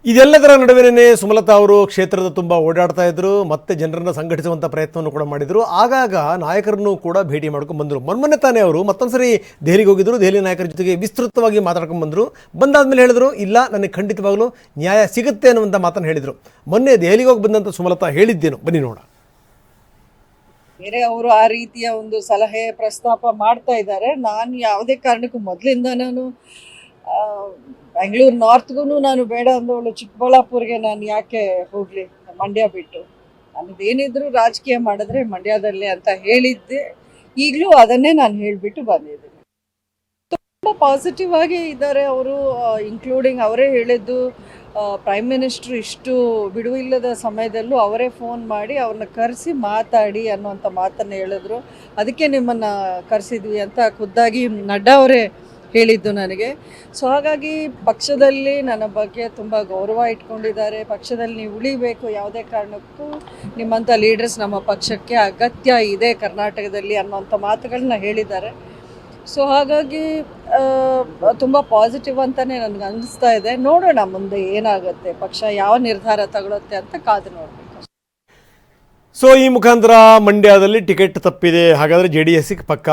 ಇದೆಲ್ಲದರ ನಡುವೆನೇ ಸುಮಲತಾ ಅವರು ಕ್ಷೇತ್ರದ ತುಂಬ ಓಡಾಡ್ತಾ ಇದ್ರು, ಮತ್ತೆ ಜನರನ್ನು ಸಂಘಟಿಸುವಂಥ ಪ್ರಯತ್ನವನ್ನು ಕೂಡ ಮಾಡಿದರು. ಆಗಾಗ ನಾಯಕರನ್ನು ಕೂಡ ಭೇಟಿ ಮಾಡ್ಕೊಂಡು ಬಂದರು. ಮೊನ್ನೆ ತಾನೇ ಅವರು ಮತ್ತೊಂದ್ಸರಿ ದೆಹಲಿಗೆ ಹೋಗಿದ್ದರು. ದೆಹಲಿ ನಾಯಕರ ಜೊತೆಗೆ ವಿಸ್ತೃತವಾಗಿ ಮಾತಾಡ್ಕೊಂಡು ಬಂದರು. ಬಂದಾದ್ಮೇಲೆ ಹೇಳಿದ್ರು, ಇಲ್ಲ ನನಗೆ ಖಂಡಿತವಾಗಲೂ ನ್ಯಾಯ ಸಿಗುತ್ತೆ ಅನ್ನುವಂಥ ಮಾತನ್ನು ಹೇಳಿದರು. ಮೊನ್ನೆ ದೆಹಲಿಗೆ ಹೋಗಿ ಬಂದಂಥ ಸುಮಲತಾ ಹೇಳಿದ್ದೇನು ಬನ್ನಿ ನೋಡ. ಬೇರೆ ಅವರು ಆ ರೀತಿಯ ಒಂದು ಸಲಹೆ ಪ್ರಸ್ತಾಪ ಮಾಡ್ತಾ ಇದ್ದಾರೆ. ನಾನು ಯಾವುದೇ ಕಾರಣಕ್ಕೂ ಮೊದಲಿಂದ ನಾನು ಬೆಂಗಳೂರು ನಾರ್ತ್ಗೂ ನಾನು ಬೇಡ ಅಂದವಳು. ಚಿಕ್ಕಬಳ್ಳಾಪುರ್ಗೆ ನಾನು ಯಾಕೆ ಹೋಗಲಿ ಮಂಡ್ಯ ಬಿಟ್ಟು, ನನ್ನದೇನಿದ್ರು ರಾಜಕೀಯ ಮಾಡಿದ್ರೆ ಮಂಡ್ಯದಲ್ಲೇ ಅಂತ ಹೇಳಿದ್ದೆ. ಈಗಲೂ ಅದನ್ನೇ ನಾನು ಹೇಳಿಬಿಟ್ಟು ಬಂದಿದ್ದೀನಿ. ತುಂಬ ಪಾಸಿಟಿವ್ ಆಗಿ ಇದ್ದಾರೆ ಅವರು. ಇನ್ಕ್ಲೂಡಿಂಗ್ ಅವರೇ ಹೇಳಿದ್ದು, ಪ್ರೈಮ್ ಮಿನಿಸ್ಟ್ರು ಇಷ್ಟು ಬಿಡುವಿಲ್ಲದ ಸಮಯದಲ್ಲೂ ಅವರೇ ಫೋನ್ ಮಾಡಿ ಅವ್ರನ್ನ ಕರೆಸಿ ಮಾತಾಡಿ ಅನ್ನುವಂಥ ಮಾತನ್ನು ಹೇಳಿದ್ರು. ಅದಕ್ಕೆ ನಿಮ್ಮನ್ನು ಕರೆಸಿದ್ವಿ ಅಂತ ಖುದ್ದಾಗಿ ನಡ್ಡಾ ಅವರೇ ಹೇಳಿದ್ದು ನನಗೆ. ಸೊ ಹಾಗಾಗಿ ಪಕ್ಷದಲ್ಲಿ ನನ್ನ ಬಗ್ಗೆ ತುಂಬ ಗೌರವ ಇಟ್ಕೊಂಡಿದ್ದಾರೆ. ಪಕ್ಷದಲ್ಲಿ ನೀವು ಉಳಿಬೇಕು, ಯಾವುದೇ ಕಾರಣಕ್ಕೂ ನಿಮ್ಮಂಥ ಲೀಡರ್ಸ್ ನಮ್ಮ ಪಕ್ಷಕ್ಕೆ ಅಗತ್ಯ ಇದೆ ಕರ್ನಾಟಕದಲ್ಲಿ ಅನ್ನೋಂಥ ಮಾತುಗಳನ್ನ ಹೇಳಿದ್ದಾರೆ. ಸೊ ಹಾಗಾಗಿ ತುಂಬ ಪಾಸಿಟಿವ್ ಅಂತಲೇ ನನಗೆ ಅನ್ನಿಸ್ತಾ ಇದೆ. ನೋಡೋಣ ಮುಂದೆ ಏನಾಗುತ್ತೆ, ಪಕ್ಷ ಯಾವ ನಿರ್ಧಾರ ತಗೊಳುತ್ತೆ ಅಂತ ಕಾದು ನೋಡಬೇಕು. ಸೊ ಈ ಮುಖಾಂತರ ಮಂಡ್ಯದಲ್ಲಿ ಟಿಕೆಟ್ ತಪ್ಪಿದೆ, ಹಾಗಾದರೆ JDS ಪಕ್ಕ